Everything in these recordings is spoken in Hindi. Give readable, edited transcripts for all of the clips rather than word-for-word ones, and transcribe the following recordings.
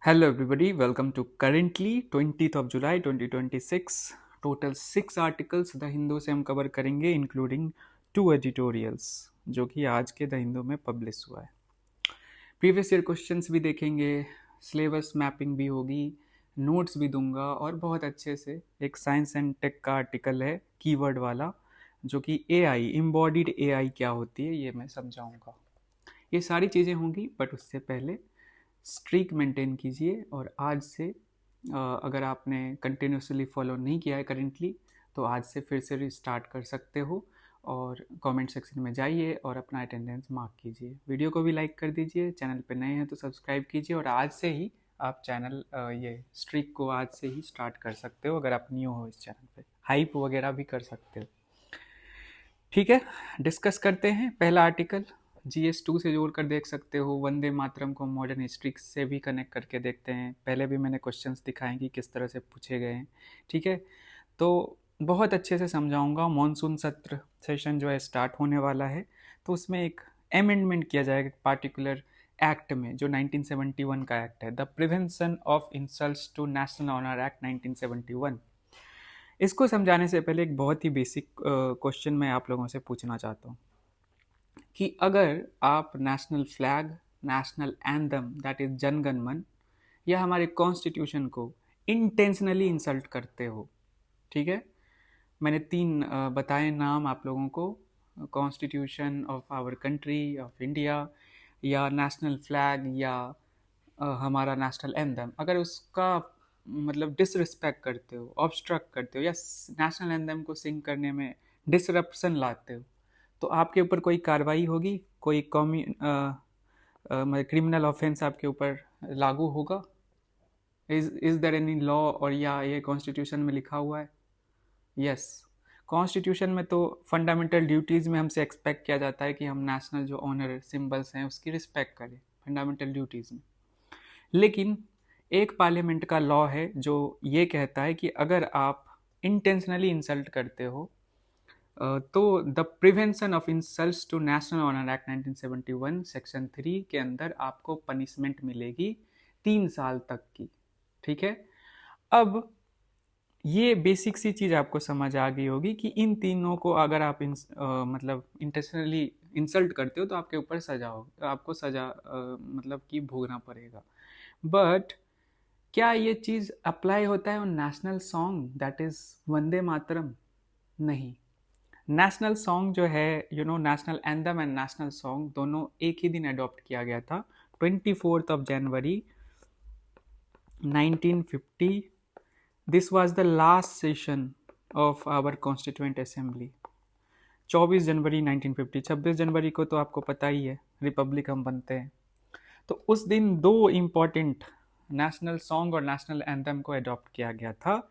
Hello everybody, welcome to currently 20th of July 2026. Total 6 articles the Hindu से हम कवर करेंगे इंक्लूडिंग 2 एडिटोरियल्स जो कि आज के द हिंदू में पब्लिश हुआ है। प्रीवियस ईयर क्वेश्चंस भी देखेंगे, सिलेबस मैपिंग भी होगी, नोट्स भी दूंगा और बहुत अच्छे से एक साइंस एंड टेक का आर्टिकल है कीवर्ड वाला जो कि एआई एम्बॉडीड एआई क्या होती है ये मैं समझाऊंगा। ये सारी चीज़ें होंगी बट उससे पहले स्ट्रीक मेंटेन कीजिए और आज से अगर आपने कंटिन्यूसली फॉलो नहीं किया है करेंटली तो आज से फिर से रिस्टार्ट कर सकते हो और कमेंट सेक्शन में जाइए और अपना अटेंडेंस मार्क कीजिए। वीडियो को भी लाइक कर दीजिए, चैनल पे नए हैं तो सब्सक्राइब कीजिए और आज से ही आप चैनल ये स्ट्रीक को आज से ही स्टार्ट कर सकते हो अगर आप न्यू हो इस चैनल पे। हाइप वगैरह भी कर सकते हो। ठीक है, डिस्कस करते हैं। पहला आर्टिकल GS2 से जोड़ कर देख सकते हो, वंदे मातरम को मॉडर्न हिस्ट्री से भी कनेक्ट करके देखते हैं। पहले भी मैंने क्वेश्चंस दिखाए कि किस तरह से पूछे गए हैं। ठीक है, तो बहुत अच्छे से समझाऊंगा। मॉनसून सत्र सेशन जो है स्टार्ट होने वाला है तो उसमें एक अमेंडमेंट किया जाएगा पार्टिकुलर एक्ट में जो 1971 का एक्ट है, the prevention of insults to national honour act 1971। इसको समझाने से पहले एक बहुत ही बेसिक क्वेश्चन मैं आप लोगों से पूछना चाहता हूँ कि अगर आप national flag, national anthem that is Jana Gana मन या हमारे कॉन्स्टिट्यूशन को इंटेंशनली इंसल्ट करते हो, ठीक है, मैंने 3 बताए नाम आप लोगों को, constitution of our country of India या नेशनल फ्लैग या हमारा नेशनल एंथम, अगर उसका मतलब डिसरिस्पेक्ट करते हो, ऑब्स्ट्रक्ट करते हो या नेशनल एंथम को सिंग करने में डिसरप्शन लाते हो तो आपके ऊपर कोई कार्रवाई होगी, कोई क्रिमिनल ऑफेंस आपके ऊपर लागू होगा। इज देयर एनी लॉ और या ये कॉन्स्टिट्यूशन में लिखा हुआ है? यस, कॉन्स्टिट्यूशन में तो फंडामेंटल ड्यूटीज़ में हमसे एक्सपेक्ट किया जाता है कि हम नेशनल जो ऑनर सिंबल्स हैं उसकी रिस्पेक्ट करें फंडामेंटल ड्यूटीज़ में। लेकिन एक पार्लियामेंट का लॉ है जो ये कहता है कि अगर आप इंटेंशनली इंसल्ट करते हो तो the prevention of insults to national honour act 1971 section 3 के अंदर आपको पनिशमेंट मिलेगी 3 साल तक की। ठीक है, अब ये बेसिक सी चीज़ आपको समझ आ गई होगी कि इन तीनों को अगर आप मतलब इंटेंशनली इंसल्ट करते हो तो आपके ऊपर सजा हो, आपको सजा मतलब कि भोगना पड़ेगा। बट क्या ये चीज़ अप्लाई होता है on national song that is Vande Mataram? नहीं। नेशनल सॉन्ग जो है national anthem and national song दोनों एक ही दिन अडॉप्ट किया गया था, 24th of January 1950। This was the last session of our constituent assembly. 24 जनवरी 1950, 26 जनवरी को तो आपको पता ही है रिपब्लिक हम बनते हैं। तो उस दिन 2 इम्पॉर्टेंट नेशनल सॉन्ग और नेशनल एंथम को अडॉप्ट किया गया था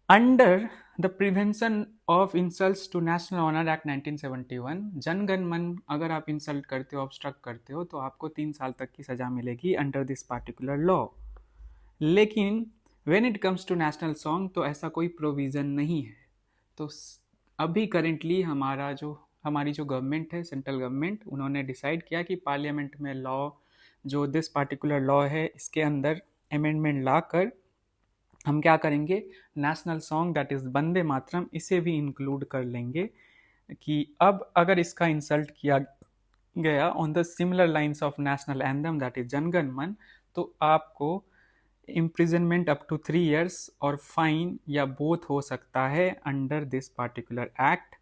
under the prevention of insults to national honour act 1971। Jana Gana Mana अगर आप इंसल्ट करते हो, ऑब्स्ट्रक्ट करते हो तो आपको 3 साल तक की सजा मिलेगी अंडर दिस पार्टिकुलर लॉ। लेकिन when it comes to national song तो ऐसा कोई प्रोविज़न नहीं है। तो अभी करेंटली हमारी जो गवर्नमेंट है, सेंट्रल गवर्नमेंट, उन्होंने डिसाइड किया कि पार्लियामेंट में लॉ जो दिस पार्टिकुलर लॉ है इसके अंदर अमेंडमेंट ला कर हम क्या करेंगे, national song that is Vande मातरम इसे भी इंक्लूड कर लेंगे कि अब अगर इसका इंसल्ट किया गया on the similar lines of national anthem that is Jana Gana Mana तो आपको इम्प्रिजनमेंट अप टू 3 years और फाइन या बोथ हो सकता है under this particular act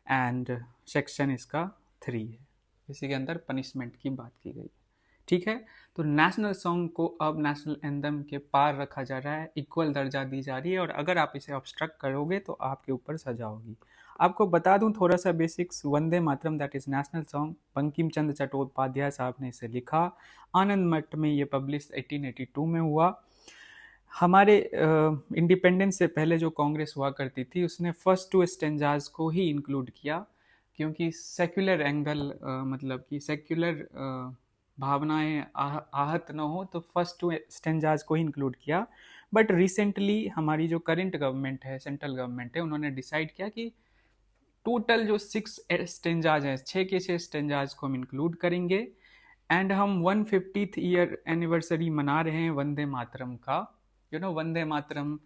and section इसका 3 है। इसी के अंदर पनिशमेंट की बात की गई है। ठीक है, तो नेशनल सॉन्ग को अब नेशनल एंथम के पार रखा जा रहा है, इक्वल दर्जा दी जा रही है और अगर आप इसे ऑब्स्ट्रक्ट करोगे तो आपके ऊपर सजा होगी। आपको बता दूं थोड़ा सा basics, Vande Mataram that is national song, Bankim Chandra Chattopadhyay साहब ने इसे लिखा, आनंद मठ में ये पब्लिश 1882 में हुआ। हमारे इंडिपेंडेंस से पहले जो कांग्रेस हुआ करती थी उसने फर्स्ट 2 स्टेंजाज को ही इंक्लूड किया क्योंकि सेक्युलर एंगल मतलब कि सेक्युलर भावनाएं आहत न हो तो फर्स्ट 2 स्टेंजाज को ही इंक्लूड किया। बट रिसेंटली हमारी जो करंट गवर्नमेंट है, सेंट्रल गवर्नमेंट है, उन्होंने डिसाइड किया कि टोटल जो 6 स्टेंजाज हैं, 6 के 6 स्टेंजाज को हम इंक्लूड करेंगे एंड हम 150th ईयर एनिवर्सरी मना रहे हैं वंदे मातरम का। वंदे मातरम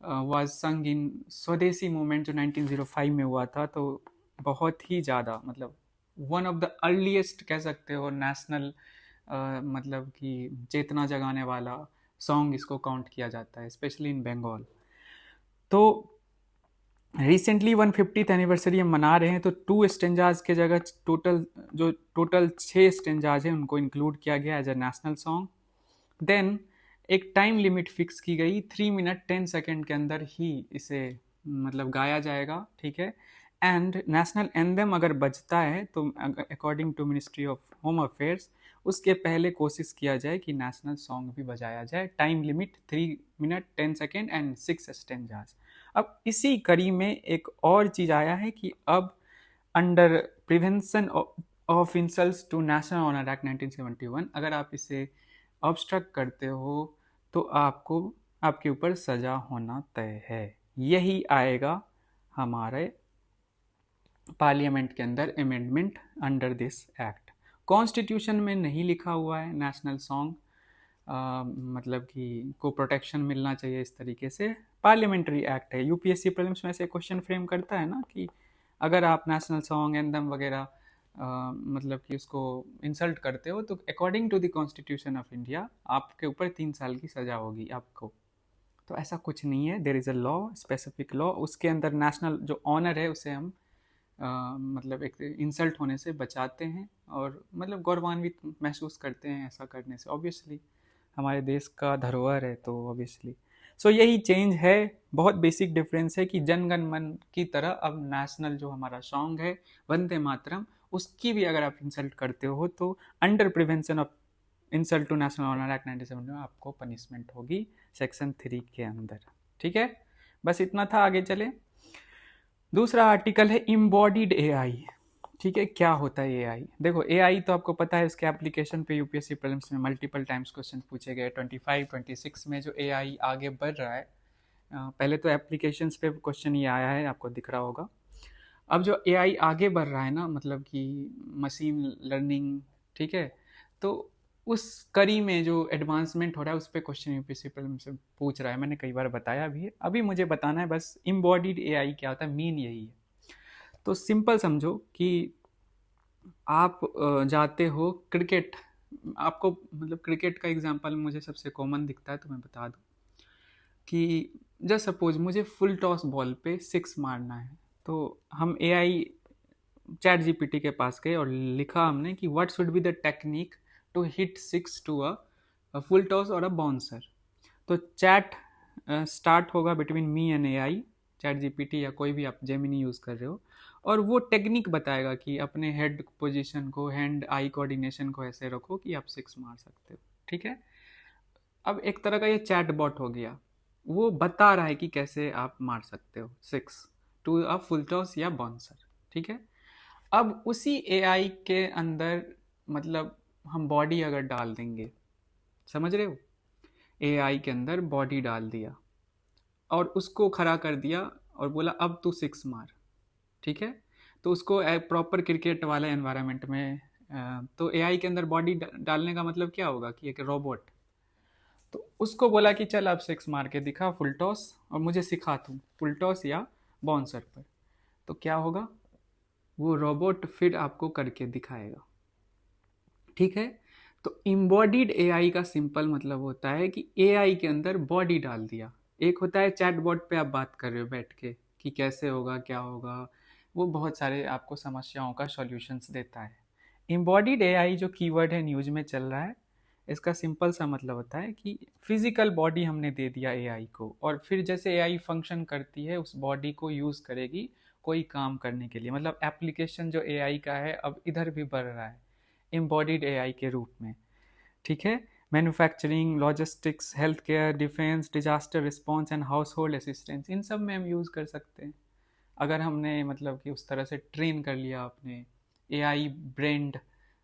वाज संग इन स्वदेशी मूवमेंट जो 1905 में हुआ था, तो बहुत ही ज़्यादा मतलब वन ऑफ द अर्लीस्ट कह सकते हो नेशनल मतलब कि चेतना जगाने वाला सॉन्ग इसको काउंट किया जाता है, स्पेशली इन बंगाल। तो रिसेंटली 150th एनिवर्सरी हम मना रहे हैं, तो 2 स्टेंजाज के जगह टोटल 6 स्टेंजाज हैं उनको इंक्लूड किया गया as a national song. Then एक टाइम लिमिट फिक्स की गई, 3 मिनट 10 सेकेंड के अंदर ही इसे मतलब गाया जाएगा, ठीक है। एंड नेशनल एंथम अगर बजता है तो according to ministry of home affairs उसके पहले कोशिश किया जाए कि नेशनल सॉन्ग भी बजाया जाए। Time limit 3 minute 10 second and 6 stanzas. अब इसी कड़ी में एक और चीज़ आया है कि अब under prevention of insults to national honour act 1971 अगर आप इसे ऑब्स्ट्रक्ट करते हो तो आपको आपके ऊपर सज़ा होना तय है। यही आएगा हमारे पार्लियामेंट के अंदर amendment under this act. Constitution में नहीं लिखा हुआ है नेशनल सॉन्ग मतलब कि को प्रोटेक्शन मिलना चाहिए इस तरीके से। पार्लियामेंट्री एक्ट है। यूपीएससी प्रीलिम्स में से क्वेश्चन फ्रेम करता है ना कि अगर आप नेशनल सॉन्ग एंथम वगैरह मतलब कि उसको इंसल्ट करते हो तो according to the constitution of India आपके ऊपर 3 साल की सज़ा होगी आपको। तो ऐसा कुछ नहीं है, there is a law, specific law, उसके अंदर नेशनल जो ऑनर है उसे हम मतलब एक इंसल्ट होने से बचाते हैं और मतलब गौरवान्वित महसूस करते हैं ऐसा करने से। ऑब्वियसली हमारे देश का धरोहर है तो ऑब्वियसली। सो यही चेंज है, बहुत बेसिक डिफरेंस है कि जनगण मन की तरह अब नेशनल जो हमारा सॉन्ग है वंदे मातरम उसकी भी अगर आप इंसल्ट करते हो तो under prevention of insult to national honour act 1970 में आपको पनिशमेंट होगी सेक्शन 3 के अंदर, ठीक है। बस इतना था, आगे चले। दूसरा आर्टिकल है इम्बॉडीड एआई, ठीक है। क्या होता है एआई? देखो एआई तो आपको पता है, उसके एप्लीकेशन पे यूपीएससी प्रीलिम्स में मल्टीपल टाइम्स क्वेश्चन पूछे गए। 25 26 में जो एआई आगे बढ़ रहा है, पहले तो एप्लीकेशंस पे क्वेश्चन ये आया है, आपको दिख रहा होगा। अब जो एआई आगे बढ़ रहा है ना, मतलब कि मशीन लर्निंग, ठीक है, तो उस कड़ी में जो एडवांसमेंट हो रहा है उस पर क्वेश्चन यूपीएससी प्रीलिम्स से पूछ रहा है। मैंने कई बार बताया भी है, अभी मुझे बताना है बस इम्बॉडीड एआई क्या होता है, मीन यही है। तो सिंपल समझो कि आप जाते हो क्रिकेट, आपको मतलब क्रिकेट का एग्जांपल मुझे सबसे कॉमन दिखता है तो मैं बता दूं कि जस्ट सपोज मुझे फुल टॉस बॉल पे 6 मारना है, तो हम एआई चैट जीपीटी के पास गए और लिखा हमने कि what should be the technique to hit 6 to a full toss और अ बाउंसर। तो चैट स्टार्ट होगा between me and AI, chat GPT या कोई भी आप जेमिनी यूज़ कर रहे हो, और वो टेक्निक बताएगा कि अपने हेड पोजीशन को, हैंड आई कोऑर्डिनेशन को ऐसे रखो कि आप 6 मार सकते हो, ठीक है। अब एक तरह का ये चैट बॉट हो गया, वो बता रहा है कि कैसे आप मार सकते हो 6 टू अ फुल टॉस या बाउंसर, ठीक है। अब उसी एआई के अंदर मतलब हम बॉडी अगर डाल देंगे, समझ रहे हो, एआई के अंदर बॉडी डाल दिया और उसको खड़ा कर दिया और बोला अब तू 6 मार, ठीक है। तो उसको प्रॉपर क्रिकेट वाले एनवायरनमेंट में तो एआई के अंदर बॉडी डालने का मतलब क्या होगा कि एक रोबोट, तो उसको बोला कि चल अब 6 मार के दिखा फुल टॉस और मुझे सिखा तू फुल टॉस या बाउंसर पर। तो क्या होगा, वो रोबोट फिर आपको करके दिखाएगा, ठीक है। तो इम्बॉडीड एआई का सिंपल मतलब होता है कि एआई के अंदर बॉडी डाल दिया। एक होता है चैटबॉट पे आप बात कर रहे हो बैठ के कि कैसे होगा क्या होगा, वो बहुत सारे आपको समस्याओं का सॉल्यूशंस देता है। इम्बॉडीड एआई जो कीवर्ड है न्यूज में चल रहा है, इसका सिंपल सा मतलब होता है कि फिजिकल बॉडी हमने दे दिया एआई को और फिर जैसे एआई फंक्शन करती है उस बॉडी को यूज़ करेगी कोई काम करने के लिए। मतलब एप्लीकेशन जो एआई का है अब इधर भी बढ़ रहा है एम्बॉडीड एआई के रूप में, ठीक है। Manufacturing, logistics, health care, defence, disaster response and household assistance, इन सब में हम यूज़ कर सकते हैं अगर हमने मतलब कि उस तरह से ट्रेन कर लिया अपने एआई ब्रेंड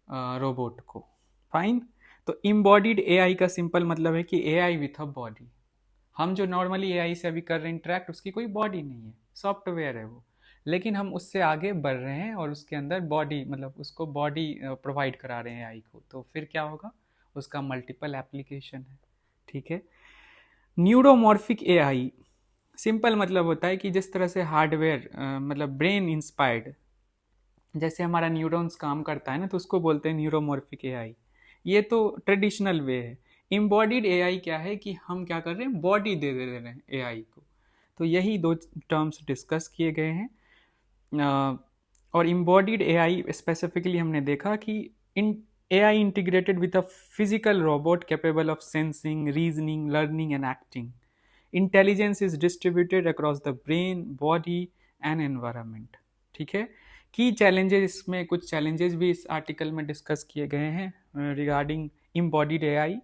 रोबोट को। फाइन। तो इम्बॉडीड एआई का सिंपल मतलब है कि एआई विथ अ बॉडी। हम जो नॉर्मली एआई से अभी कर रहे हैं इंटरेक्ट, उसकी कोई बॉडी नहीं है, सॉफ्टवेयर है वो, लेकिन हम उससे आगे बढ़ रहे हैं और उसके अंदर बॉडी मतलब उसको बॉडी प्रोवाइड करा रहे हैं एआई को, तो फिर क्या होगा, उसका मल्टीपल एप्लीकेशन है। ठीक है। न्यूरोमॉर्फिक एआई, सिंपल मतलब होता है कि जिस तरह से हार्डवेयर मतलब ब्रेन इंस्पायर्ड, जैसे हमारा न्यूरॉन्स काम करता है ना, तो उसको बोलते हैं न्यूरोमॉर्फिक एआई। ये तो ट्रेडिशनल वे है। इम्बॉडीड एआई क्या है कि हम क्या कर रहे हैं, बॉडी दे दे रहे हैं एआई को। तो यही दो टर्म्स डिस्कस किए गए हैं। और इम्बॉडीड एआई स्पेसिफिकली हमने देखा कि इन AI integrated with a physical robot capable of sensing, reasoning, learning and acting. Intelligence is distributed across the brain, body and environment. ठीक है। की चैलेंजेस, इसमें कुछ चैलेंजेस भी इस आर्टिकल में डिस्कस किए गए हैं रिगार्डिंग इम्बॉडीड एआई।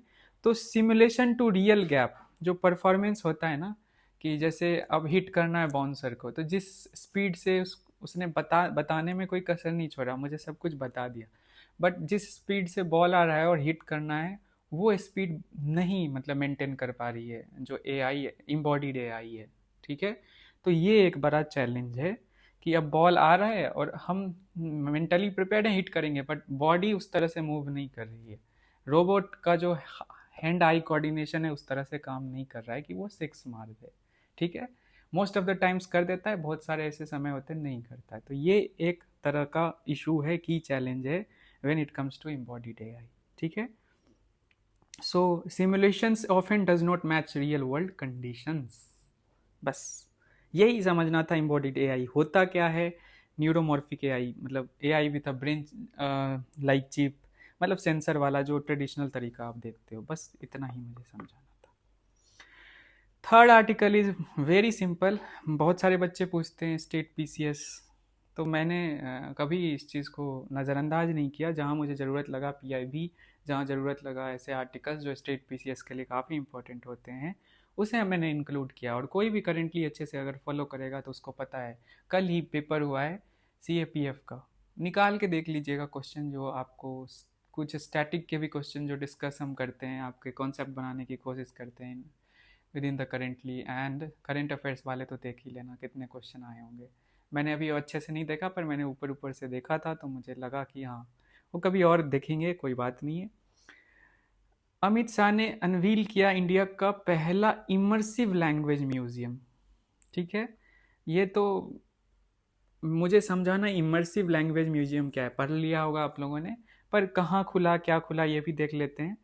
तो सिमुलेशन टू रियल गैप, जो परफॉर्मेंस होता है ना, कि जैसे अब हिट करना है बाउंसर को, तो जिस स्पीड से उसने बताने में कोई कसर नहीं छोड़ा, मुझे सब कुछ बता दिया, बट जिस स्पीड से बॉल आ रहा है और हिट करना है, वो स्पीड नहीं मतलब मेंटेन कर पा रही है जो एआई है, इम्बॉडीड एआई है। ठीक है। तो ये एक बड़ा चैलेंज है कि अब बॉल आ रहा है और हम मेंटली प्रिपेयर्ड हैं, हिट करेंगे, बट बॉडी उस तरह से मूव नहीं कर रही है। रोबोट का जो हैंड आई कोऑर्डिनेशन है उस तरह से काम नहीं कर रहा है कि वो सिक्स मार दे। ठीक है। मोस्ट ऑफ द टाइम्स कर देता है, बहुत सारे ऐसे समय होते हैं नहीं करता है। तो ये एक तरह का इशू है, की चैलेंज है when it comes to embodied AI. ठीक है। So simulations often does not match real world conditions. बस यही समझना था, इम्बॉडीड एआई होता क्या है। न्यूरोमॉर्फिक एआई मतलब AI with a brain like chip, मतलब सेंसर वाला जो ट्रेडिशनल तरीका आप देखते हो, बस इतना ही मुझे समझाना था। Third article is very simple. बहुत सारे बच्चे पूछते हैं स्टेट पीसीएस, तो मैंने कभी इस चीज़ को नज़रअंदाज नहीं किया। जहाँ मुझे ज़रूरत लगा पीआईबी, जहाँ ज़रूरत लगा ऐसे आर्टिकल्स जो स्टेट पीसीएस के लिए काफ़ी इंपॉर्टेंट होते हैं, उसे मैंने इंक्लूड किया। और कोई भी करेंटली अच्छे से अगर फॉलो करेगा तो उसको पता है, कल ही पेपर हुआ है सीएपीएफ का, निकाल के देख लीजिएगा क्वेश्चन, जो आपको कुछ स्टैटिक के भी क्वेश्चन जो डिस्कस हम करते हैं, आपके कॉन्सेप्ट बनाने की कोशिश करते हैं with in the currently, and current affairs वाले तो देख ही लेना कितने क्वेश्चन आए होंगे। मैंने अभी अच्छे से नहीं देखा, पर मैंने ऊपर ऊपर से देखा था, तो मुझे लगा कि हाँ, वो कभी और देखेंगे, कोई बात नहीं है। अमित शाह ने अनवील किया इंडिया का पहला इमर्सिव लैंग्वेज म्यूजियम। ठीक है। ये तो मुझे समझाना, इमर्सिव लैंग्वेज म्यूजियम क्या है, पढ़ लिया होगा आप लोगों ने, पर कहाँ खुला, क्या खुला, ये भी देख लेते हैं।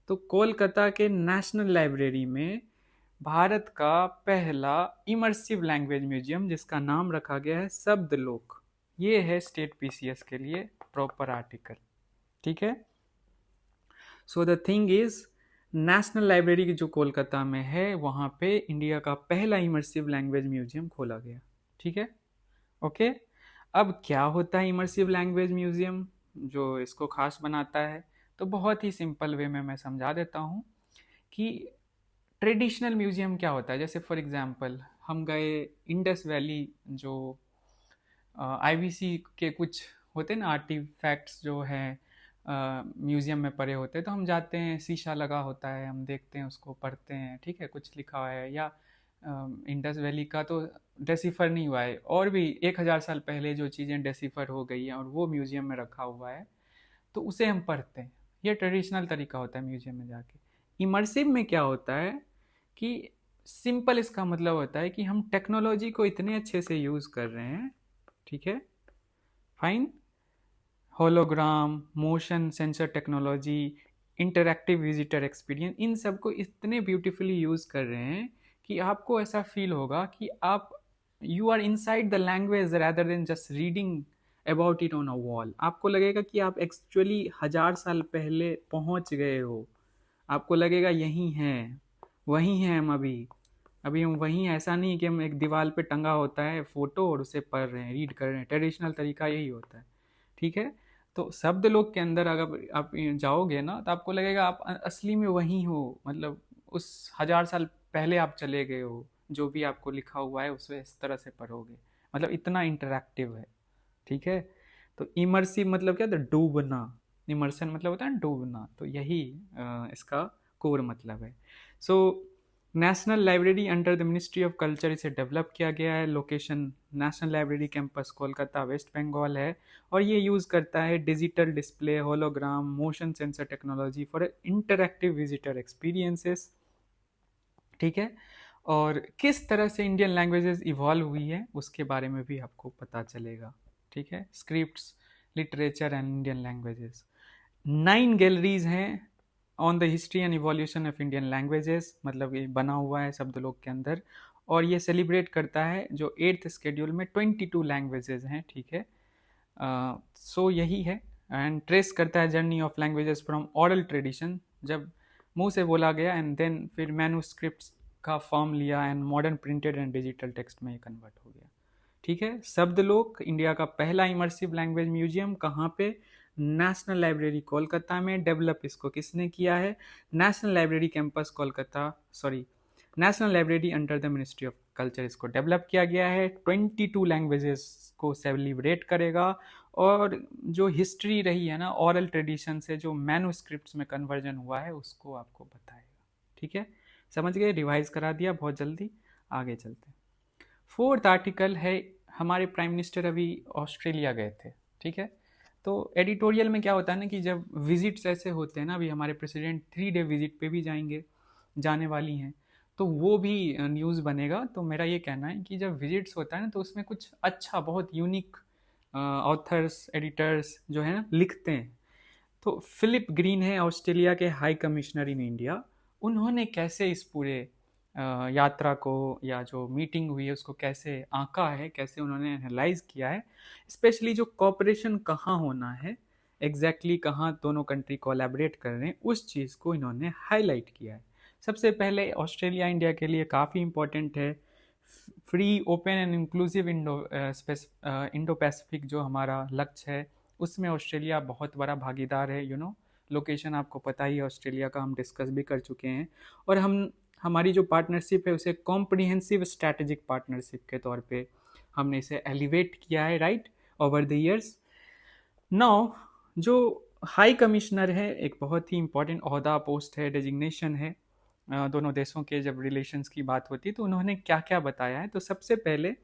तो कोलकाता के नेशनल लाइब्रेरी में भारत का पहला इमर्सिव लैंग्वेज म्यूजियम, जिसका नाम रखा गया है शब्दलोक, ये है स्टेट पीसीएस के लिए प्रॉपर आर्टिकल। ठीक है। So the thing is, national library की जो कोलकाता में है, वहाँ पे इंडिया का पहला इमर्सिव लैंग्वेज म्यूजियम खोला गया। ठीक है। ओके। अब क्या होता है इमर्सिव लैंग्वेज म्यूजियम, जो इसको खास बनाता है, तो बहुत ही सिंपल वे में मैं समझा देता हूँ कि ट्रेडिशनल म्यूजियम क्या होता है। जैसे फॉर एग्जांपल हम गए इंडस वैली, जो आईवीसी के कुछ होते हैं ना आर्टिफैक्ट्स जो हैं म्यूजियम में पड़े होते हैं, तो हम जाते हैं, शीशा लगा होता है, हम देखते हैं, उसको पढ़ते हैं, ठीक है, कुछ लिखा हुआ है, या इंडस वैली का तो डेसिफर नहीं हुआ है, और भी 1000 साल पहले जो चीज़ें डेसिफर हो गई हैं और वो म्यूजियम में रखा हुआ है, तो उसे हम पढ़ते हैं। ये ट्रेडिशनल तरीका होता है म्यूजियम में जाके। इमर्सिव में क्या होता है कि सिंपल इसका मतलब होता है कि हम टेक्नोलॉजी को इतने अच्छे से यूज़ कर रहे हैं, ठीक है, fine, hologram, motion sensor technology, interactive visitor experience, इन सब को इतने ब्यूटीफुली यूज़ कर रहे हैं कि आपको ऐसा फील होगा कि आप you are inside the language rather than just reading about it on a wall. आपको लगेगा कि आप एक्चुअली 1000 साल पहले पहुंच गए हो। आपको लगेगा यहीं हैं, वहीं हैं हम अभी हम वहीं। ऐसा नहीं कि हम एक दीवार पे टंगा होता है फोटो और उसे पढ़ रहे हैं, रीड कर रहे हैं। ट्रेडिशनल तरीका यही होता है। ठीक है। तो शब्द लोक के अंदर अगर आप जाओगे ना, तो आपको लगेगा आप असली में वहीं हो, मतलब उस 1000 साल पहले आप चले गए हो। जो भी आपको लिखा हुआ है उसे इस तरह से पढ़ोगे, मतलब इतना इंटरैक्टिव है। ठीक है। तो इमर्सिव मतलब क्या था, डूबना। इमर्सन मतलब होता है डूबना, तो यही इसका कोर मतलब है। So national library under the ministry of culture इसे डेवलप किया गया है। Location national library campus Kolkata West Bengal है, और ये यूज़ करता है digital display, hologram, motion sensor technology for interactive visitor experiences. ठीक है, और किस तरह से इंडियन लैंग्वेजेस इवॉल्व हुई है उसके बारे में भी आपको पता चलेगा। ठीक है, scripts, literature and Indian languages. 9 galleries हैं on the history and evolution of Indian languages, मतलब ये बना हुआ है शब्द लोग के अंदर, और ये सेलिब्रेट करता है जो 8th शेड्यूल में 22 लैंग्वेजेस हैं। ठीक है, सो यही है, एंड ट्रेस करता है journey of languages from oral tradition, जब मुंह से बोला गया, एंड देन फिर मैन्यूस्क्रिप्ट्स का फॉर्म लिया, and modern printed and digital text में ये कन्वर्ट हो गया। ठीक है, शब्दलोक इंडिया का पहला इमर्सिव लैंग्वेज म्यूजियम कहाँ पे? नेशनल लाइब्रेरी कोलकाता में। डेवलप इसको किसने किया है? National library campus Kolkata, sorry, national library under the ministry of culture इसको डेवलप किया गया है। 22 लैंग्वेजेस को सेलिब्रेट करेगा, और जो हिस्ट्री रही है ना ओरल ट्रेडिशन से जो मैन्यूस्क्रिप्ट्स में कन्वर्जन हुआ है उसको आपको बताएगा। ठीक है, समझ गए? रिवाइज करा दिया बहुत जल्दी, आगे चलते हैं। 4th आर्टिकल है, हमारे प्राइम मिनिस्टर अभी ऑस्ट्रेलिया गए थे। ठीक है, तो एडिटोरियल में क्या होता है ना कि जब विजिट्स ऐसे होते हैं ना, अभी हमारे प्रेसिडेंट 3 डे विजिट पे भी जाने वाली हैं, तो वो भी न्यूज़ बनेगा। तो मेरा ये कहना है कि जब विजिट्स होता है ना तो उसमें कुछ अच्छा, बहुत यूनिक ऑथर्स, एडिटर्स जो है ना लिखते हैं। तो फिलिप ग्रीन है ऑस्ट्रेलिया के हाई कमिश्नर इन इंडिया, उन्होंने कैसे इस पूरे यात्रा को या जो मीटिंग हुई है उसको कैसे आंका है, कैसे उन्होंने एनालाइज किया है, स्पेशली जो कॉपरेशन कहाँ होना है, एग्जैक्टली कहाँ दोनों कंट्री कोलैबोरेट कर रहे हैं, उस चीज़ को इन्होंने हाईलाइट किया है। सबसे पहले ऑस्ट्रेलिया इंडिया के लिए काफ़ी इम्पोर्टेंट है। Free, open and inclusive Indo Pacific जो हमारा लक्ष्य है उसमें ऑस्ट्रेलिया बहुत बड़ा भागीदार है। लोकेशन आपको पता ही है ऑस्ट्रेलिया का, हम डिस्कस भी कर चुके हैं, और हमारी जो पार्टनरशिप है उसे कॉम्प्रिहेंसिव स्ट्रैटेजिक पार्टनरशिप के तौर पे हमने इसे एलिवेट किया है, right, over the years. Now जो हाई कमिश्नर है एक बहुत ही इंपॉर्टेंट ओहदा, पोस्ट है, डेजिग्नेशन है दोनों देशों के जब रिलेशंस की बात होती है। तो उन्होंने क्या क्या बताया है? तो सबसे पहले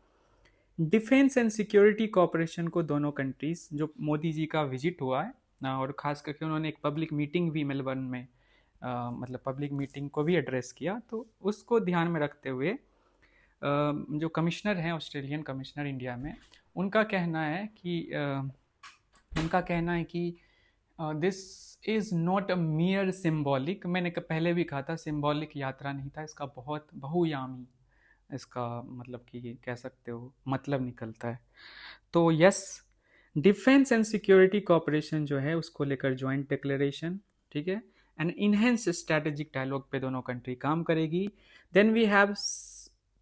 डिफेंस एंड सिक्योरिटी कोऑपरेशन को दोनों कंट्रीज, जो मोदी जी का विजिट हुआ है और खास करके उन्होंने एक पब्लिक मीटिंग भी मेलबर्न में मतलब पब्लिक मीटिंग को भी एड्रेस किया, तो उसको ध्यान में रखते हुए जो कमिश्नर हैं ऑस्ट्रेलियन कमिश्नर इंडिया में, उनका कहना है कि this is not a मियर symbolic, मैंने पहले भी कहा था सिम्बॉलिक यात्रा नहीं था, इसका बहुत बहुयामी इसका मतलब कि कह सकते हो मतलब निकलता है। तो yes, defence and security cooperation जो है उसको लेकर ज्वाइंट डिक्लेरेशन, ठीक है, एंड इनहेंस स्ट्रैटेजिक डायलॉग पे दोनों कंट्री काम करेगी। Then we have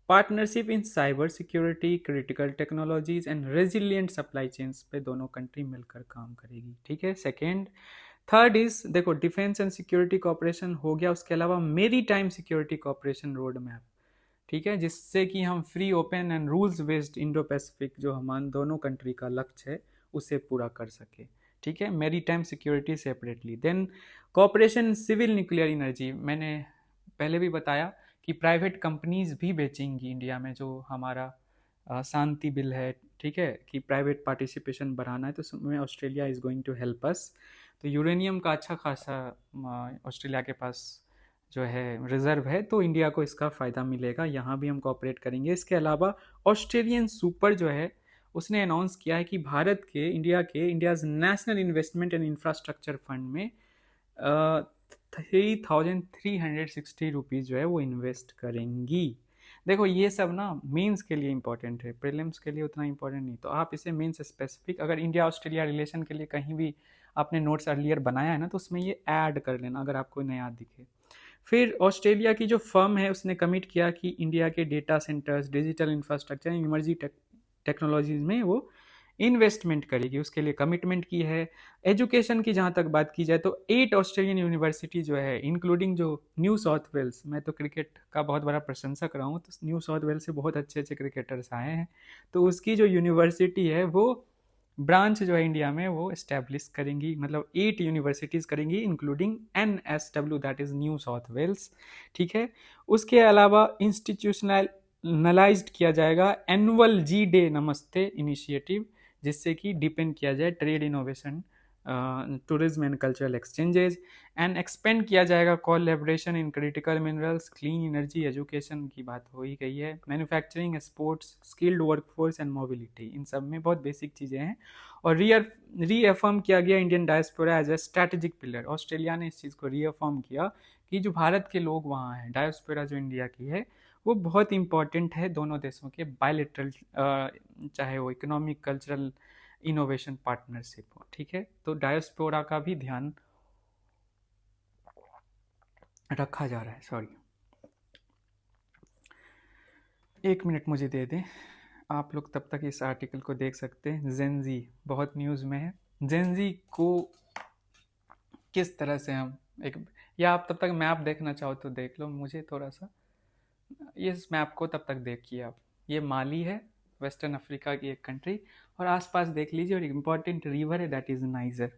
partnership in cyber security, critical technologies and resilient supply chains पे दोनों कंट्री मिलकर काम करेगी। ठीक है, सेकेंड। थर्ड इज, देखो डिफेंस एंड सिक्योरिटी कोऑपरेशन हो गया, उसके अलावा maritime security cooperation road map, ठीक है, जिससे कि हम free, open and rules based Indo Pacific जो हमारे दोनों कंट्री का लक्ष्य है उसे पूरा कर सके। ठीक है, maritime security separately. Then cooperation civil nuclear energy, मैंने पहले भी बताया कि प्राइवेट कंपनीज भी बेचेंगी इंडिया में, जो हमारा शांति बिल है, ठीक है, कि प्राइवेट पार्टिसिपेशन बढ़ाना है, तो उसमें Australia is going to help us. तो यूरेनियम का अच्छा खासा ऑस्ट्रेलिया के पास जो है रिजर्व है, तो इंडिया को इसका फ़ायदा मिलेगा, यहाँ भी हम कोऑपरेट करेंगे। इसके अलावा ऑस्ट्रेलियन सुपर जो है उसने अनाउंस किया है कि भारत के India's national investment and infrastructure fund में 3,360 रुपीज़ जो है वो इन्वेस्ट करेंगी। देखो ये सब ना मेंस के लिए इंपॉर्टेंट है, प्रीलिम्स के लिए उतना इंपॉर्टेंट नहीं, तो आप इसे मेंस स्पेसिफिक, अगर इंडिया ऑस्ट्रेलिया रिलेशन के लिए कहीं भी आपने नोट्स अर्लियर बनाया है ना तो उसमें ये ऐड कर लेना अगर आपको नया दिखे। फिर ऑस्ट्रेलिया की जो फर्म है उसने कमिट किया कि इंडिया के data centres, digital infrastructure, emerging technologies में वो इन्वेस्टमेंट करेगी, उसके लिए कमिटमेंट की है। एजुकेशन की जहाँ तक बात की जाए तो 8 ऑस्ट्रेलियन यूनिवर्सिटी जो है, इंक्लूडिंग जो न्यू साउथ वेल्स, मैं तो क्रिकेट का बहुत बड़ा प्रशंसक रहा हूँ, तो न्यू साउथ वेल्स से बहुत अच्छे अच्छे क्रिकेटर्स आए हैं, तो उसकी जो यूनिवर्सिटी है वो ब्रांच जो है इंडिया में वो इस्टेब्लिश करेंगी, मतलब 8 यूनिवर्सिटीज़ करेंगी including NSW, that is New South Wales. ठीक है, उसके अलावा इंस्टीट्यूशनलाइज्ड किया जाएगा annual g'day Namaste initiative, जिससे कि डिपेंड किया जाए trade innovation, tourism and cultural exchanges, and expand किया जाएगा collaboration in critical minerals, clean energy, education की बात हो ही गई है, manufacturing, sports, skilled workforce and mobility, इन सब में बहुत बेसिक चीज़ें हैं। और रीअफर्म किया गया Indian diaspora as a strategic pillar. Australia ने इस चीज़ को रीअफर्म किया कि जो भारत के लोग वहाँ हैं, डायस्पोरा जो इंडिया की है, वो बहुत इंपॉर्टेंट है दोनों देशों के बायलेटरल, चाहे वो इकोनॉमिक, कल्चरल, इनोवेशन पार्टनरशिप हो। ठीक है, तो डायस्पोरा का भी ध्यान रखा जा रहा है। सॉरी, 1 मिनट मुझे दे दें, आप लोग तब तक इस आर्टिकल को देख सकते हैं। जेनजी बहुत न्यूज़ में है। जेनजी को किस तरह से हम एक, या आप तब तक मैप देखना चाहो तो देख लो, मुझे थोड़ा सा इस मैप को तब तक देखिए आप। ये माली है, वेस्टर्न अफ्रीका की एक कंट्री, और आसपास देख लीजिए, और एक इम्पॉर्टेंट रिवर है दैट इज़ नाइजर।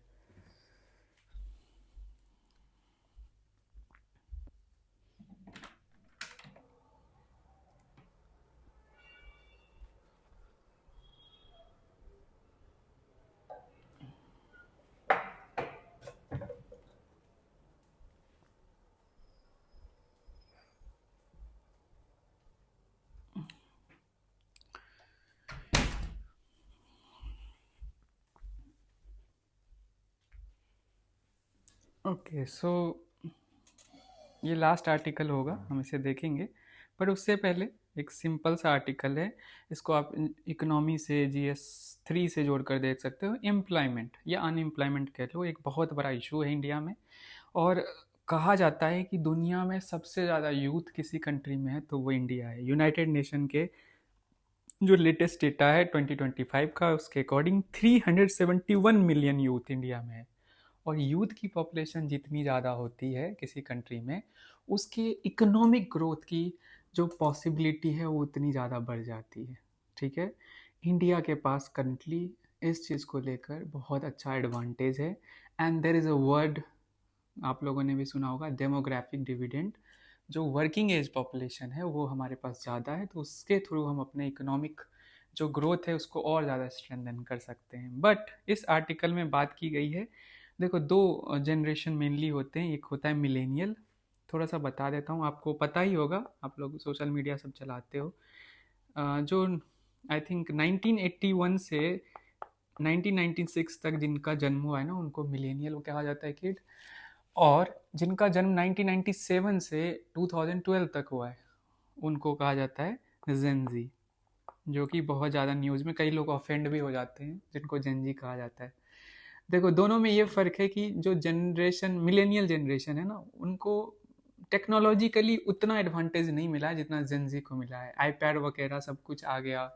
ओके, सो ये लास्ट आर्टिकल होगा, हम इसे देखेंगे, पर उससे पहले एक सिंपल सा आर्टिकल है, इसको आप इकोनॉमी से, GS3 से जोड़कर देख सकते हो। एम्प्लॉयमेंट या अनएम्प्लॉयमेंट कह लो, एक बहुत बड़ा इशू है इंडिया में, और कहा जाता है कि दुनिया में सबसे ज़्यादा यूथ किसी कंट्री में है तो वो इंडिया है। यूनाइटेड नेशन के जो लेटेस्ट डेटा है 2025 का, उसके अकॉर्डिंग 371 मिलियन यूथ इंडिया में है। और यूथ की पॉपुलेशन जितनी ज़्यादा होती है किसी कंट्री में, उसके इकोनॉमिक ग्रोथ की जो पॉसिबिलिटी है वो उतनी ज़्यादा बढ़ जाती है। ठीक है, इंडिया के पास करंटली इस चीज़ को लेकर बहुत अच्छा एडवांटेज है। And there is a word आप लोगों ने भी सुना होगा, डेमोग्राफिक डिविडेंड। जो वर्किंग एज पॉपुलेशन है वो हमारे पास ज़्यादा है, तो उसके थ्रू हम अपने इकोनॉमिक जो ग्रोथ है उसको और ज़्यादा स्ट्रेंथन कर सकते हैं। बट इस आर्टिकल में बात की गई है, देखो 2 जनरेशन मेनली होते हैं, एक होता है मिलेनियल, थोड़ा सा बता देता हूँ, आपको पता ही होगा, आप लोग सोशल मीडिया सब चलाते हो। जो आई थिंक 1981 से 1996 तक जिनका जन्म हुआ है ना, उनको मिलेनियल कहा जाता है, किड। और जिनका जन्म 1997 से 2012 तक हुआ है, उनको कहा जाता है जेनजी, जो कि बहुत ज़्यादा न्यूज़ में कई लोग ऑफेंड भी हो जाते हैं जिनको जेनजी कहा जाता है। देखो दोनों में ये फ़र्क है कि जो जनरेशन मिलेनियल जनरेशन है ना, उनको टेक्नोलॉजिकली उतना एडवांटेज नहीं मिला है जितना जेनजी को मिला है। आईपैड वगैरह सब कुछ आ गया,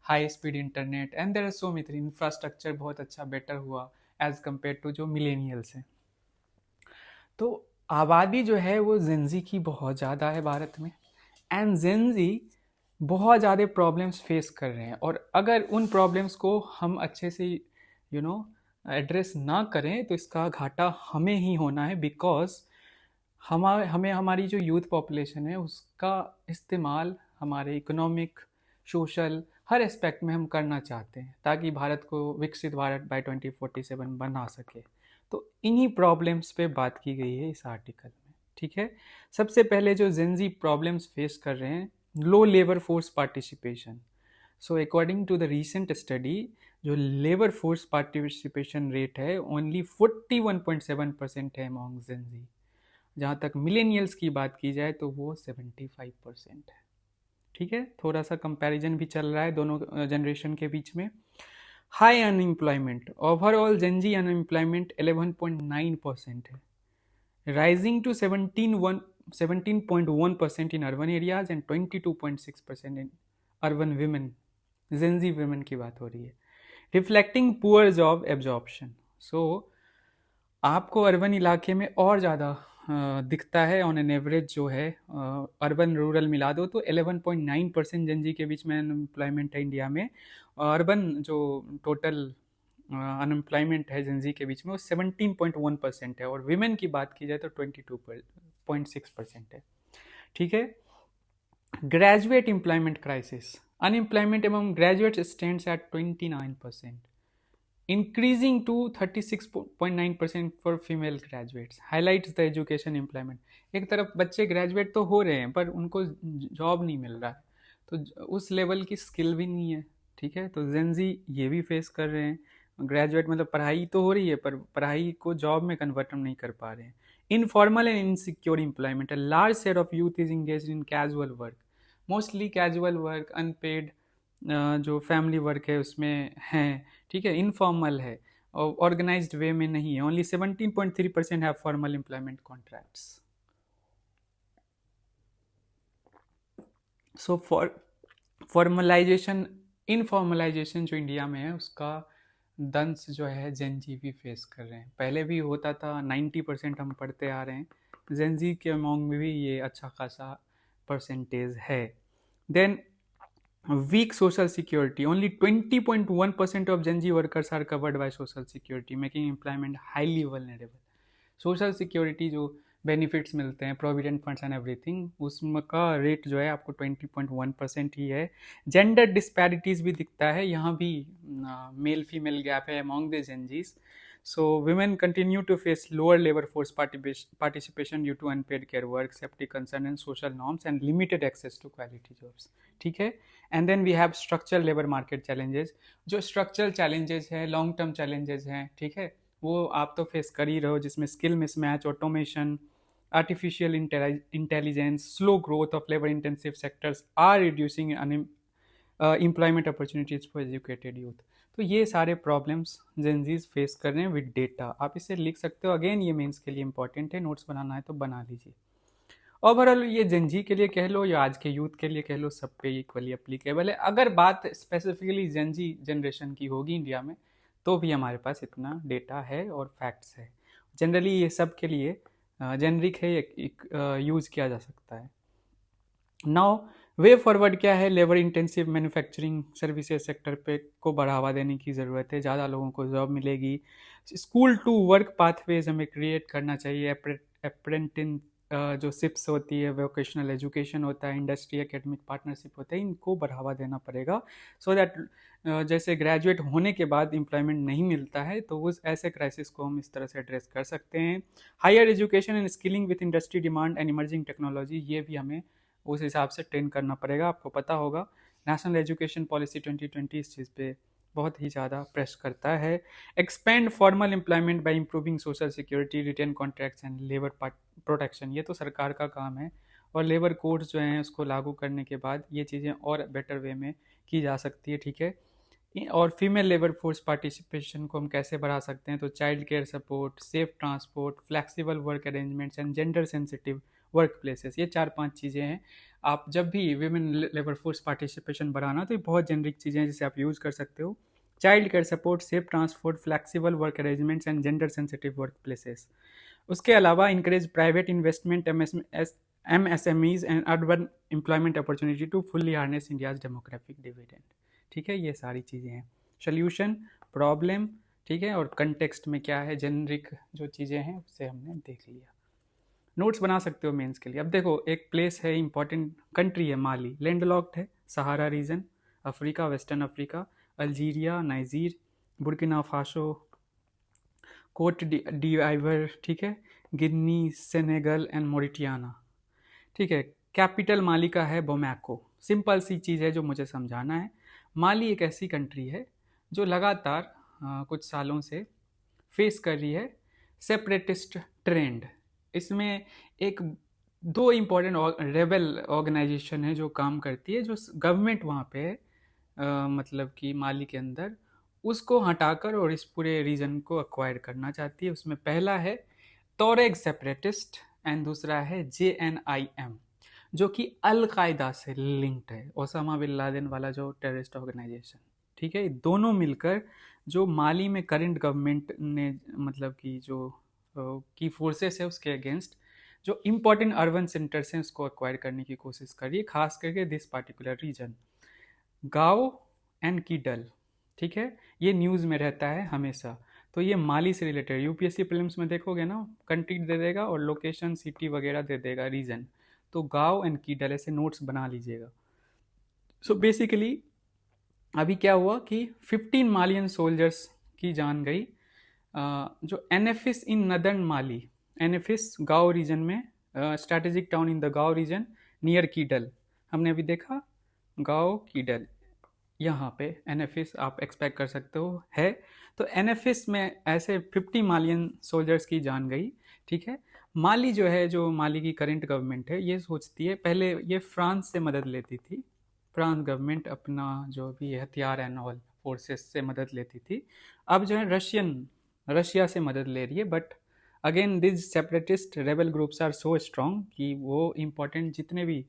high speed internet, and there are so many, infrastructure बहुत अच्छा बेटर हुआ एज कम्पेयर टू जो मिलेनियल्स हैं। तो आबादी जो है वो जेनजी की बहुत ज़्यादा है भारत में, एंड जेनजी बहुत ज़्यादा प्रॉब्लम्स फेस कर रहे हैं। और अगर उन प्रॉब्लम्स को हम अच्छे से एड्रेस ना करें तो इसका घाटा हमें ही होना है, बिकॉज हमें हमारी जो यूथ पॉपुलेशन है उसका इस्तेमाल हमारे इकोनॉमिक, सोशल, हर एस्पेक्ट में हम करना चाहते हैं ताकि भारत को विकसित भारत बाय 2047 बना सके। तो इन्हीं प्रॉब्लम्स पे बात की गई है इस आर्टिकल में। ठीक है, सबसे पहले जो जेनजी प्रॉब्लम्स फेस कर रहे हैं, low labour force participation. So according to the recent study, जो लेबर फोर्स पार्टिसिपेशन रेट है ओनली 41.7% है अमॉन्ग जेनजी। जहाँ तक मिलेनियल्स की बात की जाए तो वो 75% है। ठीक है, थोड़ा सा कंपैरिजन भी चल रहा है दोनों जनरेशन के बीच में। High unemployment, overall Gen Z unemployment 11.9% है, rising to 17.1% in urban areas and 22.6% in urban women. Gen Z women की बात हो रही है। Reflecting poor job absorption. So आपको अर्बन इलाके में और ज़्यादा दिखता है ऑन एन एवरेज, जो है अर्बन रूरल मिला दो तो 11.9% जनजी के बीच में अनएम्प्लॉयमेंट है इंडिया में। अर्बन जो टोटल अनएम्प्लॉयमेंट है जेंजी के बीच में वो 17.1% है, और विमेन की बात की जाए तो 22.6% है। ठीक है। Graduate employment crisis, unemployment among graduate stands eight 29%, increasing to 36.9% for female graduates, highlights the education employment। एक तरफ बच्चे ग्रेजुएट तो हो रहे हैं पर उनको जॉब नहीं मिल रहा है, तो उस लेवल की स्किल भी नहीं है। ठीक है, तो जेंजी ये भी फेस कर रहे हैं। ग्रेजुएट मतलब पढ़ाई तो हो रही है पर पढ़ाई को जॉब में कन्वर्ट हम नहीं कर पा रहे हैं। Informal and insecure employment, a large share of youth is engaged in casual work, mostly casual work, unpaid जो फैमिली वर्क है उसमें हैं। ठीक है, इनफॉर्मल है और ऑर्गेनाइज्ड वे में नहीं है। Only 17.3% have formal employment contracts. So formalisation, informalisation जो इंडिया में है उसका दंश जो है जेनजी भी फेस कर रहे हैं। पहले भी होता था, 90% हम पढ़ते आ रहे हैं, जेनजी के अमाउंट में भी ये अच्छा खासा परसेंटेज है। Then weak social security, only 20.1% of Gen Z workers are covered by social security, making employment highly vulnerable। Social security जो बेनिफिट्स मिलते हैं, प्रोविडेंट फंड्स एंड एवरीथिंग, उसका रेट जो है आपको 20.1% ही है। जेंडर डिस्पैरिटीज़ भी दिखता है यहाँ भी, मेल फीमेल गैप है among the Gen Zs. So women continue to face lower labor force participation due to unpaid care work, safety concern and social norms and limited access to quality jobs। ठीक है। And then we have structural labour market challenges, जो स्ट्रक्चरल चैलेंजेस हैं, लॉन्ग टर्म चैलेंजेस हैं। ठीक है, वो आप तो फेस कर ही रहे हो, जिसमें skill mismatch, automation, artificial intelligence, slow growth of labour intensive sectors are reducing employment opportunities for educated youth. तो ये सारे प्रॉब्लम्स जेनजीज फेस कर रहे हैं विद डेटा। आप इसे लिख सकते हो, अगेन ये मेंस के लिए इंपॉर्टेंट है, नोट्स बनाना है तो बना लीजिए। ओवरऑल ये जेनजी के लिए कह लो या आज के यूथ के लिए कह लो, सब पे इक्वली अप्लीकेबल है। अगर बात स्पेसिफिकली जेनजी जनरेशन की होगी इंडिया में, तो भी हमारे पास इतना डेटा है और फैक्ट्स है। जनरली ये सब के लिए जेनरिक है, यूज़ किया जा सकता है। नाउ वे फॉरवर्ड क्या है, labour intensive manufacturing services sector पे को बढ़ावा देने की ज़रूरत है, ज़्यादा लोगों को जॉब मिलेगी। स्कूल टू वर्क पाथवेज हमें क्रिएट करना चाहिए। अप्रेंटिस जो सिप्स होती है, वोकेशनल एजुकेशन होता है, इंडस्ट्री एकेडमिक पार्टनरशिप होता है, इनको बढ़ावा देना पड़ेगा। सो दैट जैसे ग्रेजुएट होने के बाद एम्प्लॉयमेंट नहीं मिलता है, तो उस ऐसे क्राइसिस को हम इस तरह से एड्रेस कर सकते हैं। Higher education and skilling with industry demand and emerging technology, ये भी हमें उस हिसाब से ट्रेन करना पड़ेगा। आपको पता होगा नेशनल एजुकेशन पॉलिसी 2020 इस चीज़ पे बहुत ही ज़्यादा प्रेस करता है। Expand formal employment by improving social security, written contracts and labour protection, ये तो सरकार का काम है। और लेबर कोड्स जो हैं उसको लागू करने के बाद ये चीज़ें और बेटर वे में की जा सकती है। ठीक है, और फीमेल लेबर फोर्स पार्टिसिपेशन को हम कैसे बढ़ा सकते हैं, तो child care support, safe transport, flexible work arrangements and gender sensitive work places, ये 4-5 चीज़ें हैं। आप जब भी विमेन लेबर फोर्स पार्टिसिपेशन बढ़ाना, तो ये बहुत जेनरिक चीज़ें हैं जिसे आप यूज़ कर सकते हो। Child care support, safe transport, flexible work arrangements and gender sensitive work places. उसके अलावा encourage private investment, MSMEs and urban employment opportunity to fully harness India's demographic dividend. ठीक है, ये सारी चीज़ें हैं। सोल्यूशन, प्रॉब्लम, ठीक है, और कंटेक्स्ट में क्या है, जेनरिक जो चीज़ें हैं उससे हमने देख लिया। नोट्स बना सकते हो मेंस के लिए। अब देखो, एक प्लेस है, इंपॉर्टेंट कंट्री है माली, लैंडलॉक्ड है, Sahara region, Africa, western Africa, Algeria, Niger, Burkina Faso, Cote d'Ivoire, ठीक है, गिनी, सेनेगल एंड मोरिटियाना। ठीक है, कैपिटल माली का है बोमैको। सिंपल सी चीज़ है जो मुझे समझाना है। माली एक ऐसी कंट्री है जो लगातार कुछ सालों से फेस कर रही है सेपरेटिस्ट ट्रेंड। इसमें एक दो इम्पॉर्टेंट रेबल ऑर्गेनाइजेशन है जो काम करती है, जो गवर्नमेंट वहाँ पे है, मतलब कि माली के अंदर, उसको हटाकर और इस पूरे रीजन को एक्वायर करना चाहती है। उसमें पहला है तोरेग सेपरेटिस्ट एंड दूसरा है JNIM, जो कि अलकायदा से लिंक्ड है, ओसामा बिन लादेन वाला जो टेररिस्ट ऑर्गेनाइजेशन। ठीक है, दोनों मिलकर जो माली में करंट गवर्नमेंट ने मतलब कि जो की फोर्सेस है उसके अगेंस्ट जो इम्पोर्टेंट अर्बन सेंटर्स हैं उसको एक्वायर करने की कोशिश कर रही है, खास करके दिस पार्टिकुलर रीजन, गाओ एंड कीडल। ठीक है, ये न्यूज़ में रहता है हमेशा। तो ये माली से रिलेटेड, यूपीएससी प्रीलिम्स में देखोगे ना, कंट्री दे देगा और लोकेशन, सिटी वगैरह दे देगा, रीजन। तो गाँव एंड कीडल ऐसे नोट्स बना लीजिएगा। सो बेसिकली अभी क्या हुआ कि 15 मालियन सोल्जर्स की जान गई। जो एनेफिस इन नदर्न माली, एनेफिस गाओ रीजन में, स्ट्रैटेजिक टाउन इन द गाओ रीजन नियर कीडल, हमने अभी देखा गाओ कीडल, यहाँ पे एनेफिस आप एक्सपेक्ट कर सकते हो है। तो एनेफिस में ऐसे 50 मालियन सोल्जर्स की जान गई। ठीक है, माली जो है, जो माली की करंट गवर्नमेंट है, ये सोचती है, पहले ये फ्रांस से मदद लेती थी, फ्रांस गवर्नमेंट अपना जो भी हथियार एंड ऑल फोर्सेस से मदद लेती थी। अब जो है रशिया से मदद ले रही है। But again this separatist rebel groups are so strong कि वो इम्पोर्टेंट जितने भी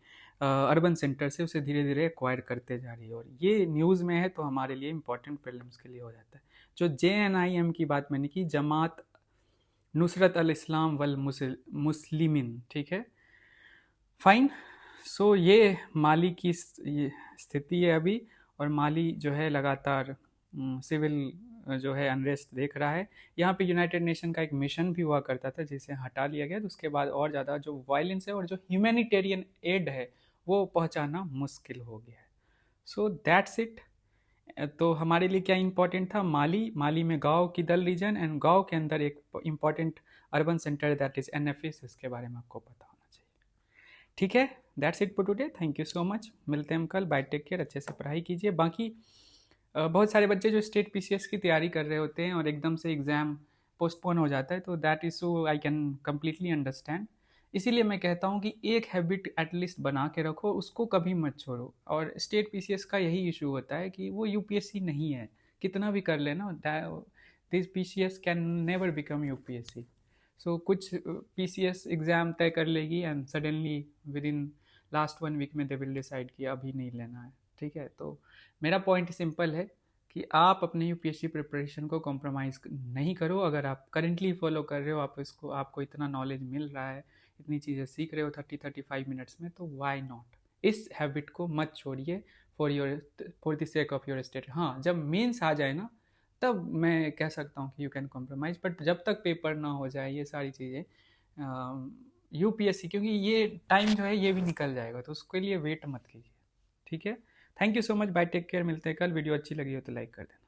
अर्बन सेंटर से उसे धीरे धीरे एक्वायर करते जा रही है। और ये न्यूज़ में है तो हमारे लिए इम्पोर्टेंट प्रीलिम्स के लिए हो जाता है। जो JNIM की बात मैंने की, जमात नुसरत अल इस्लाम वल मुस्लिमीन, ठीक है, फाइन। सो ये माली की ये स्थिति है अभी। और माली जो है लगातार सिविल जो है अनरेस्ट देख रहा है। यहाँ पे यूनाइटेड नेशन का एक मिशन भी हुआ करता था जिसे हटा लिया गया, तो उसके बाद और ज़्यादा जो वायलेंस है और जो ह्यूमैनिटेरियन एड है वो पहुँचाना मुश्किल हो गया है। So that's it. तो हमारे लिए क्या इंपॉर्टेंट था, माली में गाँव की दल रीजन एंड गाँव के अंदर एक important urban centre that is NFS, इसके बारे में आपको पता होना चाहिए। ठीक है, that's it for today. Thank you so much, मिलते हैं हम कल। बाय, टेक केयर, अच्छे से पढ़ाई कीजिए। बाकी बहुत सारे बच्चे जो स्टेट PCS की तैयारी कर रहे होते हैं और एकदम से एग्ज़ाम पोस्टपोन हो जाता है, तो that issue I can completely understand. इसीलिए मैं कहता हूँ कि एक हैबिट एटलीस्ट बना के रखो, उसको कभी मत छोड़ो। और स्टेट PCS का यही इशू होता है कि वो UPSC नहीं है, कितना भी कर लेना, this PCS can never become UPSC। So कुछ PCS एग्ज़ाम तय कर लेगी and suddenly within last 1 week में दे विल डिसाइड कि अभी नहीं लेना है। ठीक है, तो मेरा पॉइंट सिंपल है कि आप अपने UPSC प्रिपरेशन को कॉम्प्रोमाइज़ नहीं करो। अगर आप करेंटली फॉलो कर रहे हो, आपको इतना नॉलेज मिल रहा है, इतनी चीज़ें सीख रहे हो 30-35 मिनट्स में, तो वाई नॉट, इस हैबिट को मत छोड़िए for the sake of your state. हाँ, जब मेंस आ जाए ना, तब मैं कह सकता हूँ कि यू कैन कॉम्प्रोमाइज़, बट जब तक पेपर ना हो जाए ये सारी चीज़ें, UPSC, क्योंकि ये टाइम जो है ये भी निकल जाएगा, तो उसके लिए वेट मत कीजिए। ठीक है, thank you so much, bye, take care, मिलते हैं कल। वीडियो अच्छी लगी हो तो लाइक कर देना।